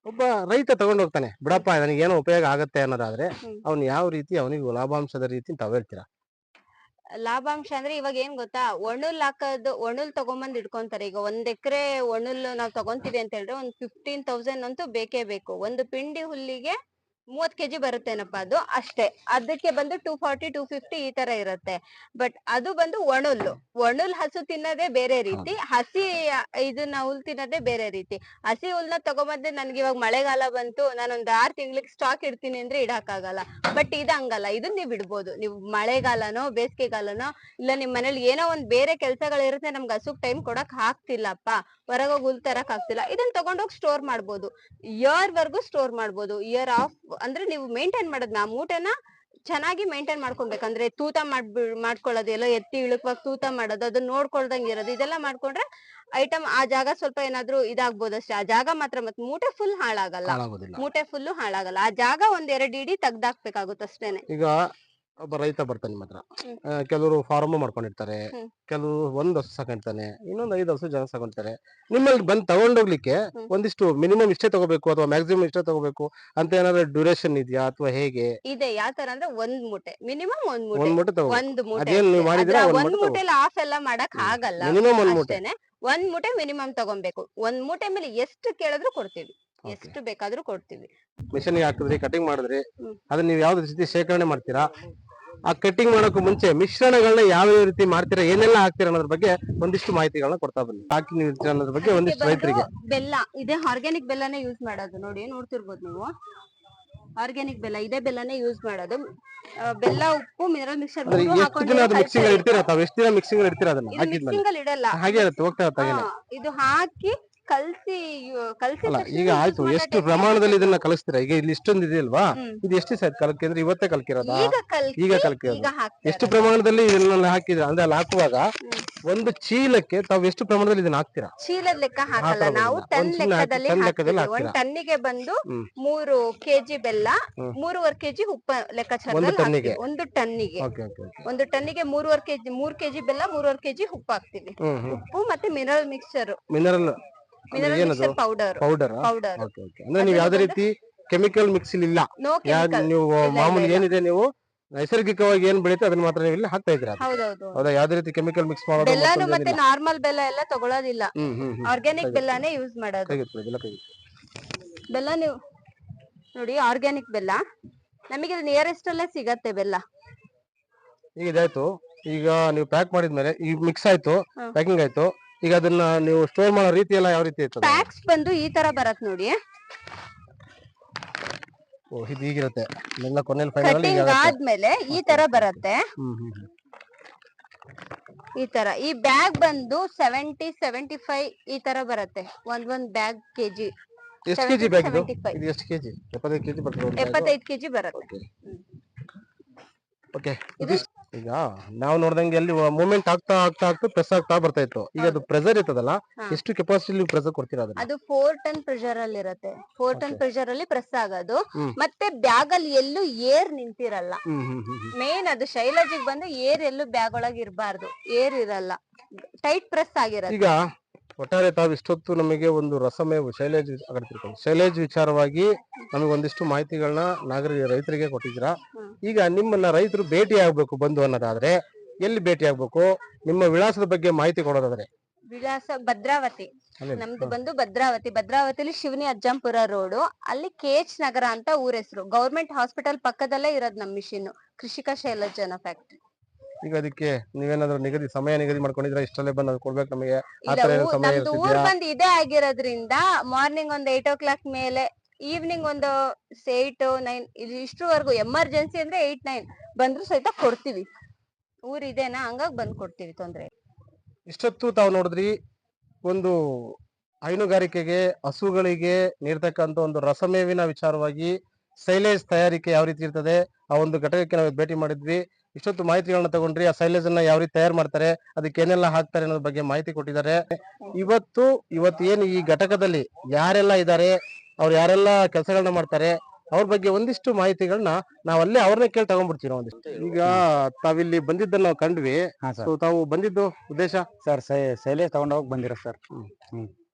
ಒಬ್ಬ ರೈತ ತಗೊಂಡ್ ಹೋಗ್ತಾನೆ, ಬಿಡಪ್ಪ ನನಗೆ ಏನೋ ಉಪಯೋಗ ಆಗತ್ತೆ ಅನ್ನೋದಾದ್ರೆ ಅವ್ನು ಯಾವ ರೀತಿ ಅವನಿಗೆ ಲಾಭಾಂಶದ ರೀತಿ ತಾವ್ ಹೇಳ್ತೀರಾ? ಲಾಭಾಂಶ ಅಂದ್ರೆ ಇವಾಗ ಏನ್ ಗೊತ್ತಾ, ಒಣುಲ್ ತಗೊಂಬಂದ್ ಇಟ್ಕೊಂತಾರೆ. ಈಗ 1 ಎಕರೆ ಒಣುಲ್ ನಾವ್ ತಗೊಂತೀವಿ ಅಂತ ಹೇಳಿದ್ರೆ ಒಂದ್ 15,000 ಅಂತೂ ಬೇಕೇ ಬೇಕು. ಒಂದು ಪಿಂಡಿ ಹುಲ್ಲಿಗೆ 30 kg ಬರುತ್ತೇನಪ್ಪ, ಅದು ಅಷ್ಟೇ. ಅದಕ್ಕೆ ಬಂದು 240 250 ಈ ತರ ಇರುತ್ತೆ. ಬಟ್ ಅದು ಬಂದು ಒಣುಲ್ ಹಸು ತಿನ್ನೋದೇ ಬೇರೆ ರೀತಿ, ಹಸಿ ಇದನ್ನ ಹುಲ್ ತಿನ್ನೋದೇ ಬೇರೆ ರೀತಿ. ಹಸಿ ಹುಲ್ನ ತಗೊಂಬಂದ್ರೆ ನನ್ಗೆ ಇವಾಗ ಮಳೆಗಾಲ ಬಂತು, ನಾನೊಂದ್ 6 ತಿಂಗ್ಳಿಗೆ ಸ್ಟಾಕ್ ಇಡ್ತೀನಿ ಅಂದ್ರೆ ಇಡಕ್ಕಾಗಲ್ಲ. ಬಟ್ ಇದು ಹಂಗಲ್ಲ, ಇದನ್ನ ನೀವ್ ಇಡ್ಬೋದು. ನೀವು ಮಳೆಗಾಲನೋ ಬೇಸಿಗೆಗಾಲನೋ ಇಲ್ಲ ನಿಮ್ ಮನೇಲಿ ಏನೋ ಒಂದ್ ಬೇರೆ ಕೆಲ್ಸಗಳಿರುತ್ತೆ, ನಮ್ಗೆ ಹಸುಗ್ ಟೈಮ್ ಕೊಡಕ್ ಆಗ್ತಿಲ್ಲಪ್ಪ, ಹೊರಗೋಗಿ ಹುಲ್ ತರಕ್ ಆಗ್ತಿಲ್ಲ, ಇದನ್ನ ತಗೊಂಡೋಗಿ ಸ್ಟೋರ್ ಮಾಡ್ಬೋದು. ಇಯರ್ ವರ್ಗು ಸ್ಟೋರ್ ಮಾಡ್ಬೋದು. ಇಯರ್ ಆಫ್ ಅಂದ್ರೆ ನೀವು ಮೇಂಟೈನ್ ಮಾಡೋದ್ ಆ ಮೂಟೆನ ಚೆನ್ನಾಗಿ ಮೇಂಟೈನ್ ಮಾಡ್ಕೊಬೇಕಂದ್ರೆ ತೂತ ಮಾಡ್ಕೊಳ್ಳೋದು, ಎಲ್ಲ ಎತ್ತಿ ಇಳುಕವಾಗಿ ತೂತ ಮಾಡೋದು, ಅದನ್ನ ನೋಡ್ಕೊಳ್ದಂಗ್ ಇರೋದು, ಇದೆಲ್ಲ ಮಾಡ್ಕೊಂಡ್ರೆ ಐಟಮ್ ಆ ಜಾಗ ಸ್ವಲ್ಪ ಏನಾದ್ರು ಇದಾಗ್ಬೋದು ಅಷ್ಟೇ. ಆ ಜಾಗ ಮಾತ್ರ ಮತ್ತೆ ಮೂಟೆ ಫುಲ್ ಹಾಳಾಗಲ್ಲ, ಮೂಟೆ ಫುಲ್ ಹಾಳಾಗಲ್ಲ. ಆ ಜಾಗ 1-2 ಇಡಿ ತೆಗ್ದಾಕ್ಬೇಕಾಗುತ್ತೆ ಅಷ್ಟೇನೆ. ಈಗ ಒಬ್ಬ ರೈತ ಬರ್ತಾನೆ ನಿಮ್ಮ ಹತ್ರ, ಕೆಲವರು ಫಾರ್ಮ್ ಮಾಡ್ಕೊಂಡಿರ್ತಾರೆ, ಕೆಲವರು 1 ಹಸು ಸಾಕೊಂಡಿರ್ತಾನೆ, ಇನ್ನೊಂದು 5 ಹಸು ಜನ ಸಾಕೊಂಡಿರ್ತಾರೆ. ನಿಮ್ಮಲ್ಲಿ ಬಂದ್ ತಗೊಂಡೋಗ್ಲಿಕ್ಕೆ ಒಂದಿಷ್ಟು ಮಿನಿಮಮ್ ಇಷ್ಟೇ ತಗೋಬೇಕು ಅಥವಾ ಮ್ಯಾಕ್ಸಿಮಮ್ ಇಷ್ಟೇ ತಗೋಬೇಕು ಅಂತ ಏನಾದ್ರು ಡ್ಯೂರೇಷನ್ ಇದೆಯಾ ಅಥವಾ ಹೇಗೆ ಇದೆ? ಯಾವ ತರ ಅಂದ್ರೆ 1 ಮೂಟೆ ಮಿನಿಮಮ್, 1 ಮೂಟೆ ಒಂದು ಮೂಟೆ ಅದೇನ್ ನೀವು ಮಾಡಿದ್ರೆ 1 ಮೂಟೆಲಿ ಆಫ್ ಎಲ್ಲ ಮಾಡಕ್ ಆಗಲ್ಲ. ಮಿನಿಮಮ್ 1 ಮೂಟೆ, 1 ಮೂಟೆ ಮಿನಿಮಮ್ ತಗೊಬೇಕು. 1 ಮೂಟೆ ಮೇಲೆ ಎಷ್ಟು ಕೇಳಿದ್ರು ಕೊಡ್ತೀವಿ, ಎಷ್ಟು ಬೇಕಾದ್ರೂ ಕೊಡ್ತೀವಿ. ಮಿಷನ್ ಹಾಕಿದ್ರಿ, ಕಟಿಂಗ್ ಮಾಡಿದ್ರಿ, ಅದನ್ನ ನೀವು ಯಾವ್ದು ರೀತಿ ಶೇಖರಣೆ ಮಾಡ್ತೀರಾ? ಆ ಕಟಿಂಗ್ ಮಾಡೋಕೆ ಮುಂಚೆ ಮಿಶ್ರಣಗಳನ್ನ ಯಾವ ರೀತಿ ಮಾಡ್ತೀರಾ, ಏನೆಲ್ಲ ಹಾಕ್ತೀರಾ ಅನ್ನೋದ್ರ ಬಗ್ಗೆ ಒಂದಿಷ್ಟು ಮಾಹಿತಿಗಳನ್ನ ಕೊಡ್ತಾ ಬನ್ನಿ. ಹಾಕಿ ನೀವು ಅನ್ನೋದ್ರ ಬಗ್ಗೆ ಒಂದಿಷ್ಟು ರೈತರಿಗೆ. ಬೆಲ್ಲ ಇದೆ, ಆರ್ಗ್ಯಾನಿಕ್ ಬೆಲ್ಲನೇ ಯೂಸ್ ಮಾಡೋದು. ನೋಡಿ ನೋಡ್ತಿರ್ಬೋದು ನೀವು, ಆರ್ಗ್ಯಾನಿಕ್ ಬೆಲ್ಲ, ಇದೇ ಬೆಲ್ಲನೇ ಯೂಸ್ ಮಾಡೋದು. ಬೆಲ್ಲ, ಉಪ್ಪು, ಮಿನರಲ್ ಮಿಕ್ಸರ್ ಎಷ್ಟು ದಿನ ಅದು ಮಿಕ್ಸಿಂಗ್ ಇಡ್ತೀರಾ ತಾವು? ಎಷ್ಟು ದಿನ ಮಿಕ್ಸಿಂಗ್ ಇಡ್ತೀರಾ? ಅದನ್ನ ಮಿಕ್ಸಿಂಗ್ ಇಡಲ್ಲ, ಹಾಗೆ ಇರುತ್ತೆ ಹೋಗ್ತಾ ಇದು ಹಾಕಿ ಕಲ್ಸಿ. ಈಗ ಆಯ್ತು, ಎಷ್ಟು ಪ್ರಮಾಣದಲ್ಲಿ ಇದನ್ನ ಕಲಿಸ್ತೀರಾ? ಈಗ ಇಲ್ಲಿ ಇಷ್ಟೊಂದು ಇದೆಯಲ್ವಾ, ಇದು ಎಷ್ಟು ಸೈಜ್ ಕಲಕಿ ಅಂದ್ರೆ ಇವತ್ತೇ ಕಲ್ಕಿರೋದಾ? ಈಗ ಕಲ್ಕಿರೋದು ಎಷ್ಟು ಪ್ರಮಾಣದಲ್ಲಿ ಇದನ್ನ ಹಾಕಿದ್ರೆ ಅಂದ್ರೆ ಅಲ್ಲಿ ಹಾಕುವಾಗ ಒಂದು ಚೀಲಕ್ಕೆ ತಾವು ಎಷ್ಟು ಪ್ರಮಾಣದಲ್ಲಿ ಇದನ್ನ ಹಾಕ್ತೀರಾ? ಚೀಲದ ಲೆಕ್ಕ ಹಾಕಲ್ಲ ನಾವು, ಟನ್ ಲೆಕ್ಕದಲ್ಲಿ ಹಾಕ್ತೀವಿ. 1 ಟನ್ನಿಗೆ ಬಂದು 3 kg ಬೆಲ್ಲ, 3.5 kg ಉಪ್ಪು ಲೆಕ್ಕಾಚಾರದಲ್ಲಿ ಹಾಕ್ತೀವಿ. 1 ಟನ್ನಿಗೆ 3 kg ಬೆಲ್ಲ, 3.5 kg ಉಪ್ಪು ಹಾಕ್ತಿವಿ. ಉಪ್ಪು ಮತ್ತೆ mineral mixture, mineral mixture powder. ಅಂದ್ರೆ ನೀವು ಯಾವ್ದೇ ರೀತಿ ಕೆಮಿಕಲ್ ಮಿಕ್ಸ್ ಇಲ್ಲ, ನೀವು ಮಾಮೂಲಿ ಏನಿದೆ ನೀವು ನೈಸರ್ಗಿಕವಾಗಿ ಏನ್ ಬೆಳೀತೆ ಅದನ್ನ ಮಾತ್ರ ನೀವು ಇಲ್ಲಿ ಹಾಕ್ತಾ ಇದ್ದೀರಾ? ಹೌದಾ? ಯಾವ್ದೇ ರೀತಿ ಕೆಮಿಕಲ್ ಮಿಕ್ಸ್ ಮಾಡೋದು? ಬೆಲ್ಲನು ಮತ್ತೆ ನಾರ್ಮಲ್ ಬೆಲ್ಲ ಎಲ್ಲ ತಗೊಳ್ಳೋದಿಲ್ಲ, ಆರ್ಗ್ಯಾನಿಕ್ ಬೆಲ್ಲನೇ ಯೂಸ್ ಮಾಡೋದು. ಬೆಲ್ಲ ನೀವು ನೋಡಿ, ಆರ್ಗ್ಯಾನಿಕ್ ಬೆಲ್ಲ ನಮಗೆ ನಿಯರೆಸ್ಟ್ ಅಲ್ಲೇ ಸಿಗತ್ತೆ ಬೆಲ್ಲ. ಈಗ ಇದಾಯ್ತು, ಈಗ ನೀವು ಪ್ಯಾಕ್ ಮಾಡಿದ್ಮೇಲೆ ಈಗ ಮಿಕ್ಸ್ ಆಯ್ತು, ಪ್ಯಾಕಿಂಗ್ ಆಯ್ತು, ಈಗ ಅದನ್ನ ನೀವು ಸ್ಟೋರ್ ಮಾಡೋ ರೀತಿ ಎಲ್ಲ ಯಾವ ರೀತಿ ಇರ್ತದೆ? ಪ್ಯಾಕ್ಸ್ ಬಂದು ಈ ತರ ಬರತ್ ನೋಡಿ. ಇದು ಹೀಗಿರುತ್ತೆ, ಕಟಿಂಗ್ ಆದ್ಮೇಲೆ ಈ ತರ ಬರುತ್ತೆ. ಈ ತರ ಈ ಬ್ಯಾಗ್ ಬಂದು 70-75 ಈ ತರ ಬರುತ್ತೆ. ಒಂದ್ ಬ್ಯಾಗ್ ಕೆಜಿ. ಎಷ್ಟು ಕೆಜಿ ಬ್ಯಾಗ್ ಇದು? ಇದು ಎಷ್ಟು ಕೆಜಿ? 75 ಕೆಜಿ ಬರುತ್ತೆ. 75 ಕೆಜಿ ಬರುತ್ತೆ. ಓಕೆ, ಈಗ ನಾವು ನೋಡ್ದಂಗೆ ಅಲ್ಲಿ ಮೂವ್ಮೆಂಟ್ ಆಗ್ತಾ ಆಗ್ತಾ ಆಗ್ತಾ ಪ್ರೆಸ್ ಆಗ್ತಾ ಬರ್ತಾ ಇತ್ತು. ಈಗ ಅದು ಪ್ರೆಷರ್ ಇರ್ತದಲ್ಲ, ಹಾ. ಎಷ್ಟು ಕೆಪಾಸಿಟಿ ಪ್ರೆಷರ್ ಕೊಡ್ತೀರಾ ಅದನ್ನ? ಅದು 4 ಟನ್ ಪ್ರೆಷರ್ ಅಲ್ಲಿ ಇರುತ್ತೆ. 4 ಟನ್ Okay. ಪ್ರೆಷರ್ ಅಲ್ಲಿ ಪ್ರೆಸ್ ಆಗೋದು. ಹ್ಮ್. ಮತ್ತೆ ಬ್ಯಾಗ್ ಅಲ್ಲಿ ಎಲ್ಲೂ ಏರ್ ನಿಂತಿರಲ್ಲ. ಮೇನ್ ಅದು ಶೈಲಜಿಗ್ ಬಂದು ಏರ್ ಎಲ್ಲೂ ಬ್ಯಾಗ್ ಒಳಗೆ ಇರಬಾರ್ದು. ಏರ್ ಇರಲ್ಲ, ಟೈಟ್ ಪ್ರೆಸ್ ಆಗಿರತ್ತೆ. ಈಗ ಒಟ್ಟಾರೆ ತಾವು ಇಷ್ಟೊತ್ತು ನಮಗೆ ಒಂದು ರಸಮೇವು ಶೈಲೇಜ್ ವಿಚಾರವಾಗಿ ನಮಗೆ ಒಂದಿಷ್ಟು ಮಾಹಿತಿಗಳನ್ನ ರೈತರಿಗೆ ಕೊಟ್ಟಿದ್ದೀರಾ. ಹ್ಮ್. ಈಗ ನಿಮ್ಮನ್ನ ರೈತರು ಭೇಟಿ ಆಗ್ಬೇಕು ಬಂದು ಅನ್ನೋದಾದ್ರೆ ಎಲ್ಲಿ ಭೇಟಿ ಆಗ್ಬೇಕು? ನಿಮ್ಮ ವಿಳಾಸದ ಬಗ್ಗೆ ಮಾಹಿತಿ ಕೊಡೋದಾದ್ರೆ? ವಿಳಾಸ ಭದ್ರಾವತಿ. ನಮ್ದು ಬಂದು ಭದ್ರಾವತಿಲಿ ಶಿವನಿ ಅಜ್ಜಂಪುರ ರೋಡು, ಅಲ್ಲಿ KH ನಗರ ಅಂತ ಊರ ಹೆಸರು. ಗೌರ್ಮೆಂಟ್ ಹಾಸ್ಪಿಟಲ್ ಪಕ್ಕದಲ್ಲೇ ಇರೋದು ನಮ್ ಮಿಷಿನ್, ಕೃಷಿಕ ಶೈಲಜನ ಫ್ಯಾಕ್ಟ್ರಿ. ಈಗ ಅದಕ್ಕೆ ನೀವೇನಾದ್ರೂ ಸಮಯ ನಿಗದಿ ಮಾಡ್ಕೊಂಡಿದ್ರೆ ಇಷ್ಟಲ್ಲೇ ಬಂದು ಅದು ಕೊಡ್ಬೇಕು ನಮಗೆ, ಇಲ್ಲ, ಆತರ ಏನು ಸಮಯ ನಮ್ದು ಊರ್ ಇರ್ತಿದ್ಯಾ? ಬಂದು ಇದೇ ಆಗಿರೋದ್ರಿಂದ ಮಾರ್ನಿಂಗ್ ಒಂದು 8 o'clock ಮೇಲೆ, ಈವ್ನಿಂಗ್ ಒಂದು 8 9 ಇಷ್ಟರವರೆಗೂ. ಎಮರ್ಜೆನ್ಸಿ ಅಂದ್ರೆ 8 9 ಬಂದ್ರು ಸಹಿತ ಕೊಡ್ತೀವಿ. ಊರ್ ಇದೇನಾ, ಹಂಗಾಗಿ ಬಂದ್ ಕೊಡ್ತೀವಿ, ತೊಂದ್ರೆ ಇಲ್ಲ. ಇಷ್ಟೊತ್ತು ತಾವು ನೋಡಿದ್ರಿ ಒಂದು ಹೈನುಗಾರಿಕೆಗೆ ಹಸುಗಳಿಗೆ ನೀಡ್ತಕ್ಕಂಥ ಒಂದು ರಸಮೇವಿನ ವಿಚಾರವಾಗಿ ಸೈಲೇಜ್ ತಯಾರಿಕೆ ಯಾವ ರೀತಿ ಇರ್ತದೆ ಆ ಒಂದು ಘಟಕಕ್ಕೆ ನಾವು ಭೇಟಿ ಮಾಡಿದ್ವಿ. ಇಷ್ಟೊತ್ತು ಮಾಹಿತಿಗಳನ್ನ ತಗೊಂಡ್ರಿ. ಆ ಸೈಲೇಜ್ ಅನ್ನ ಯಾವ ರೀತಿ ತಯಾರು ಮಾಡ್ತಾರೆ, ಅದಕ್ಕೆ ಏನೆಲ್ಲ ಹಾಕ್ತಾರೆ ಅನ್ನೋದ್ರ ಬಗ್ಗೆ ಮಾಹಿತಿ ಕೊಟ್ಟಿದ್ದಾರೆ. ಇವತ್ತು ಏನು ಈ ಘಟಕದಲ್ಲಿ ಯಾರೆಲ್ಲ ಇದ್ದಾರೆ, ಅವ್ರು ಯಾರೆಲ್ಲ ಕೆಲಸಗಳನ್ನ ಮಾಡ್ತಾರೆ, ಅವ್ರ ಬಗ್ಗೆ ಒಂದಿಷ್ಟು ಮಾಹಿತಿಗಳನ್ನ ನಾವ್ ಅಲ್ಲೇ ಅವ್ರನ್ನೇ ಕೇಳಿ ತಗೊಂಡ್ಬಿಡ್ತೀವಿ ನಾವು ಒಂದಿಷ್ಟು. ಈಗ ತಾವಿಲ್ಲಿ ಬಂದಿದ್ದನ್ನ ನಾವು ಕಂಡ್ವಿ. ಹಾ ಸರ್. So, ತಾವು ಬಂದಿದ್ದು ಉದ್ದೇಶ? ಸರ್ ಶೈಲೇಜ್ ತಗೊಂಡೋಗಿ ಬಂದಿರ ಸರ್.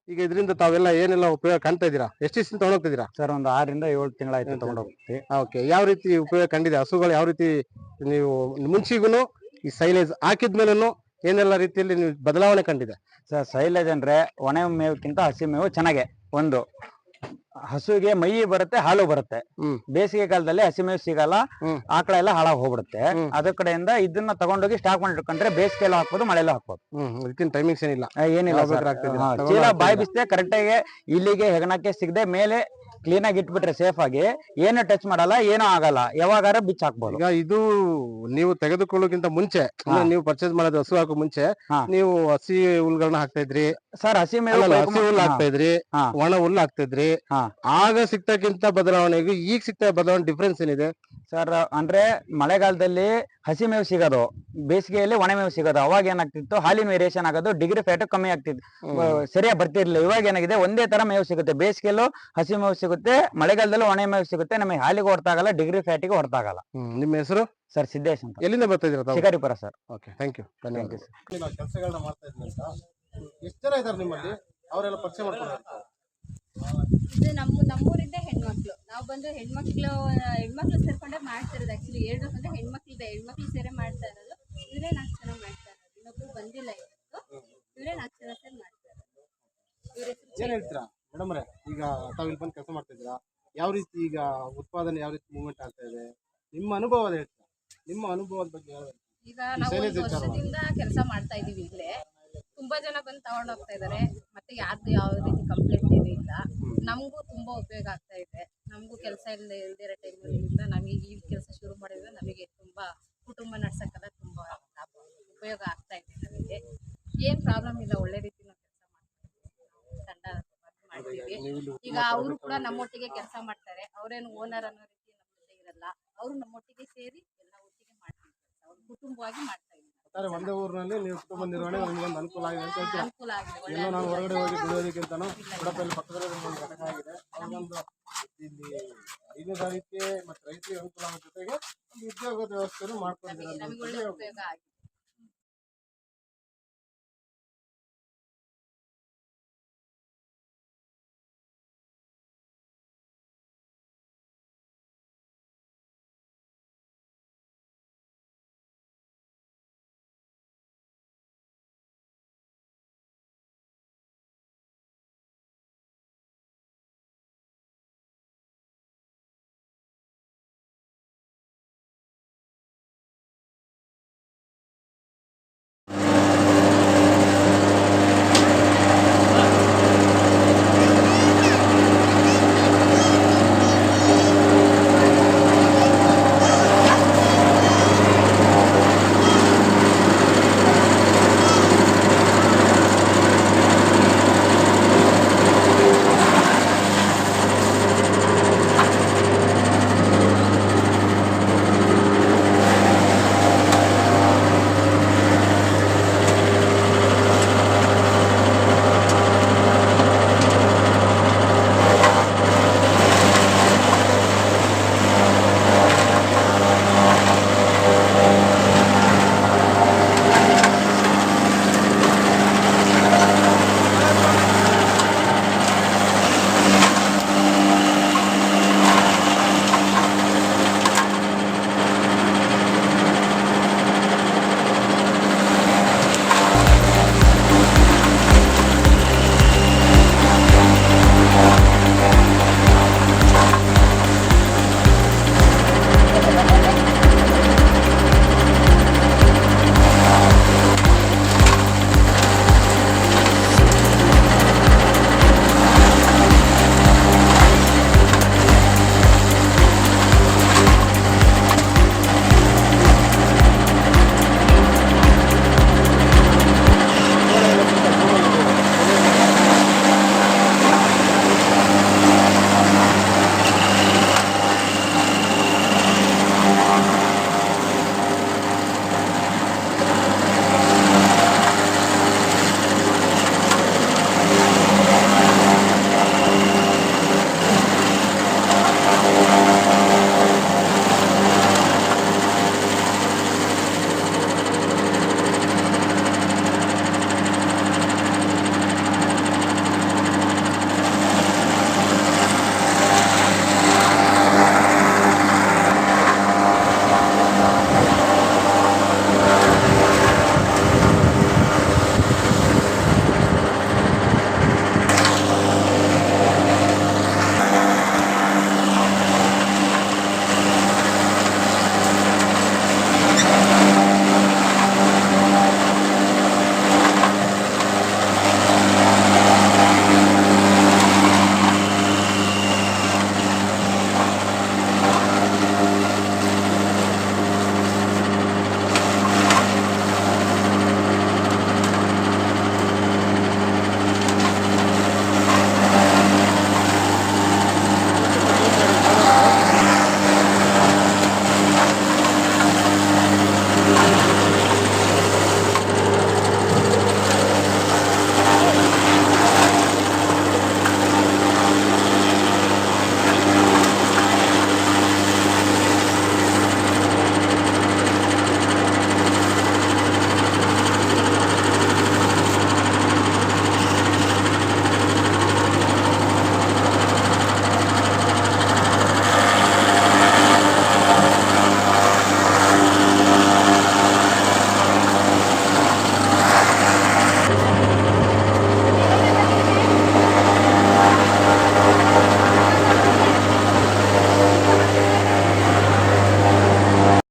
ಈಗ ಇದರಿಂದ ತಾವೆಲ್ಲ ಏನೆಲ್ಲ ಉಪಯೋಗ ಕಾಣ್ತಾ ಇದ್ದೀರಾ? ಎಷ್ಟು ದಿವಸ ತಗೊಂಡೋಗ್ತಿದ್ದೀರಾ? ಸರ್ ಒಂದು 6 ರಿಂದ 7 ತಿಂಗಳಾಯ್ತು ತಗೊಂಡೋಗ್ತೀವಿ. ಓಕೆ, ಯಾವ ರೀತಿ ಉಪಯೋಗ ಕಂಡಿದೆ? ಹಸುಗಳು ಯಾವ ರೀತಿ ನೀವು ಮುಂಚಿಗೂ ಈ ಸೈಲೇಜ್ ಹಾಕಿದ್ಮೇಲೂ ಏನೆಲ್ಲ ರೀತಿಯಲ್ಲಿ ನೀವು ಬದಲಾವಣೆ ಕಂಡಿದೆ? ಸರ್ ಶೈಲೇಜ್ ಅಂದ್ರೆ ಒಣ ಮೇವಕ್ಕಿಂತ ಹಸಿ ಮೇವು ಚೆನ್ನಾಗೆ. ಒಂದು ಹಸುಗೆ ಮೈ ಬರುತ್ತೆ, ಹಾಲು ಬರುತ್ತೆ. ಬೇಸಿಗೆ ಕಾಲದಲ್ಲಿ ಹಸಿ ಮೇವು ಸಿಗಲ್ಲ, ಆಕಳ ಎಲ್ಲ ಹಾಳಾಗಿ ಹೋಗ್ಬಿಡುತ್ತೆ. ಅದ್ರ ಕಡೆಯಿಂದ ಇದನ್ನ ತಗೊಂಡೋಗಿ ಸ್ಟಾಕ್ ಮಾಡಿ ಇಟ್ಕೊಂಡ್ರೆ ಬೇಸಿಗೆಲ್ಲೂ ಹಾಕ್ಬೋದು, ಮಳೆಲ್ಲೂ ಹಾಕ್ಬೋದು. ಅದಕ್ಕಿಂತ ಟೈಮಿಂಗ್ಸ್ ಏನಿಲ್ಲ, ಏನಿಲ್ಲ ಸರ್. ಚೀಲ ಬಾಯಿ ಬಿಸ್ತೆ ಕರೆಕ್ಟಾಗಿ ಇಲ್ಲಿಗೆ ಹೆಗಣಕ್ಕೆ ಸಿಗದೆ ಮೇಲೆ ಕ್ಲೀನ್ ಆಗಿ ಇಟ್ಬಿಟ್ರೆ ಸೇಫ್ ಆಗಿ ಏನು ಟಚ್ ಮಾಡಲ್ಲ, ಏನೂ ಆಗಲ್ಲ, ಯಾವಾಗಾರ ಬಿಚ್ಚ ಹಾಕ್ಬೋದು. ಈಗ ಇದು ನೀವು ತೆಗೆದುಕೊಳ್ಳೋಕ್ಕಿಂತ ಮುಂಚೆ, ನೀವು ಪರ್ಚೇಸ್ ಮಾಡೋದು ಹಸು ಹಾಕೋ ಮುಂಚೆ ನೀವು ಹಸಿ ಹುಲ್ಗಳನ್ನ ಹಾಕ್ತಾ ಇದ್ರಿ ಸರ್. ಹಸಿ ಮೇವು ಹಸಿ ಹುಲ್ಲು ಹಾಕ್ತಾ ಇದ್ರಿ, ಒಣ ಹುಲ್ಲು ಹಾಕ್ತಾ ಇದ್ರಿ. ಆಗ ಸಿಗ್ತಕ್ಕಿಂತ ಬದಲಾವಣೆಗೂ ಈಗ ಸಿಗ್ತಾ ಬದಲಾವಣೆ ಡಿಫ್ರೆನ್ಸ್ ಏನಿದೆ ಸರ್? ಅಂದ್ರೆ ಮಳೆಗಾಲದಲ್ಲಿ ಹಸಿ ಮೇವು ಸಿಗೋದು, ಬೇಸಿಗೆಯಲ್ಲಿ ಒಣ ಮೇವು ಸಿಗೋದು. ಅವಾಗ ಏನಾಗ್ತಿತ್ತು, ಹಾಲಿನ ವೇರಿಯೇಷನ್ ಆಗೋದು, ಡಿಗ್ರಿ ಫ್ಯಾಟ್ ಕಮ್ಮಿ ಆಗ್ತಿತ್ತು, ಸರಿಯಾಗಿ ಬರ್ತಿರ್ಲಿಲ್ಲ. ಇವಾಗ ಏನಾಗಿದೆ, ಒಂದೇ ತರ ಮೇವು ಸಿಗುತ್ತೆ. ಬೇಸಿಗೆಯಲ್ಲೂ ಹಸಿ ಮೇವು ಸಿಗುತ್ತೆ, ಮಳೆಗಾಲದಲ್ಲೂ ಒಣ ಮೇವು ಸಿಗುತ್ತೆ. ನಮಗೆ ಹಾಲಿಗೆ ಹೊರತಾಗಲ್ಲ, ಡಿಗ್ರಿ ಫ್ಯಾಟಿಗೆ ಹೊರತಾಗಲ್ಲ. ನಿಮ್ಮ ಹೆಸರು? ಸರ್ ಸಿದ್ದೇಶ್ ಅಂತ. ಎಲ್ಲಿಂದ ಬರ್ತಾ ಇದ್ದೀರಾ? Shikaripura sir. Okay, thank you. Thank you sir. ಕೆಲಸಗಳನ್ನ ಮಾಡ್ತಾ ಇದ್ದಂತ ಎಷ್ಟು ಜನ ಇದ್ದಾರೆ ನಿಮ್ಮಲ್ಲಿ? ಅವರೆಲ್ಲ ಪರಿಚಯ ಮಾಡ್ಕೊಂಡು ಇದು ನಮ್ಮೂರಿಂದ ಹೆಣ್ಮಕ್ಳು. ನಾವು ಬಂದು ಹೆಣ್ಮಕ್ಳು ಸೇರ್ಕೊಂಡೆ ಮಾಡ್ತಿರೋದು. ಆಕ್ಚುಲಿ ಹೇಳ್ಬೇಕಂದ್ರೆ ಹೆಣ್ಮಕ್ಳು ಸೇರೆ ಮಾಡ್ತಾ ಇರೋದು. ಇವರೇ 4 ಜನ ಮಾಡ್ತಾ ಇರೋದು, ಇನ್ನೊಬ್ರು ಬಂದಿಲ್ಲ ಇವತ್ತು. ಇವರೇ 4 ಜನ ಸೇರಿ ಮಾಡ್ತಾ ಇರೋದು. ಏನ್ ಹೇಳ್ತೀರಾ ಮೇಡಮ್ ರೇ? ಈಗ ತಾವು ಇಲ್ಲಿ ಬಂದು ಕೆಲಸ ಮಾಡ್ತಾ ಇದ್ದೀರಾ, ಯಾವ ರೀತಿ ಈಗ ಉತ್ಪಾದನೆ ಯಾವ ರೀತಿ ಮೂವ್ಮೆಂಟ್ ಆಗ್ತಾ ಇದೆ, ನಿಮ್ಮ ಅನುಭವ ಹೇಳ್ತೀರಾ? ನಿಮ್ಮ ಅನುಭವದ ಬಗ್ಗೆ ಹೇಳ್ಬೇಕು. ಈಗ ನಾವು 1 ವರ್ಷದಿಂದ ಕೆಲಸ ಮಾಡ್ತಾ ಇದೀವಿ. ಇಲ್ಲೇ ತುಂಬಾ ಜನ ಬಂದು ತಗೊಂಡ್ ಹೋಗ್ತಾ ಇದಾರೆ. ಮತ್ತೆ ಯಾರ್ದು ಯಾವ ರೀತಿ ಕಂಪ್ಲೇಂಟ್ ಏನೂ ಇಲ್ಲ. ನಮಗೂ ತುಂಬಾ ಉಪಯೋಗ ಆಗ್ತಾ ಇದೆ. ನಮಗೂ ಕೆಲಸ ಇಲ್ದಿರೋ ಟೈಮಿಂದ ನಮಗೆ ಈ ಕೆಲಸ ಶುರು ಮಾಡಿದ್ರೆ ನಮಗೆ ತುಂಬಾ ಕುಟುಂಬ ನಡ್ಸಕ್ಕೆಲ್ಲ ತುಂಬಾ ಉಪಯೋಗ ಆಗ್ತಾ ಇದೆ. ನಮಗೆ ಏನ್ ಪ್ರಾಬ್ಲಮ್ ಇಲ್ಲ, ಒಳ್ಳೆ ರೀತಿ ನಾವು ಕೆಲಸ ಮಾಡ್ತೀವಿ. ಈಗ ಅವರು ಕೂಡ ನಮ್ಮೊಟ್ಟಿಗೆ ಕೆಲಸ ಮಾಡ್ತಾರೆ. ಅವ್ರೇನು ಓನರ್ ಅನ್ನೋ ರೀತಿ ನಮ್ಮ ಜೊತೆ ಇರಲ್ಲ. ಅವರು ನಮ್ಮೊಟ್ಟಿಗೆ ಸೇರಿ ಎಲ್ಲ ಒಟ್ಟಿಗೆ ಮಾಡ್ತೀವಿ ಕೆಲಸ. ಅವ್ರು ಕುಟುಂಬವಾಗಿ ಮಾಡ್ತಾ ಇದ್ದಾರೆ. ಒಂದೇ ಊರಿನಲ್ಲಿ ನೀವು ಕುಟುಂಬ ನಿರ್ವಹಣೆ ನಿಮ್ಗೊಂದು ಅನುಕೂಲ ಆಗಿದೆ ಅಂತ ಹೇಳ್ತೀರಾ? ಅನುಕೂಲ ಆಗಿದೆ. ಎಲ್ಲೋ ನಾವು ಹೊರಗಡೆ ಹೋಗಿ ದುಡಿಯೋದಕ್ಕಿಂತನೂ ಉಡುಪಿಯಲ್ಲಿ ಪಕ್ಕದಲ್ಲಿ ಒಂದು ಘಟಕ ಆಗಿದೆ. ಅದೊಂದು ಇಲ್ಲಿ ಹೈನುಗಾರಿಕೆ ಮತ್ತು ರೈತರಿಗೆ ಅನುಕೂಲ ಆಗೋ ಜೊತೆಗೆ ಒಂದು ಉದ್ಯೋಗದ ವ್ಯವಸ್ಥೆಯನ್ನು ಮಾಡ್ಕೊಂಡಿದ್ದೀರಾ? ನಮಗೆ ಒಳ್ಳೆ ಉಪಯೋಗ ಆಗಿದೆ.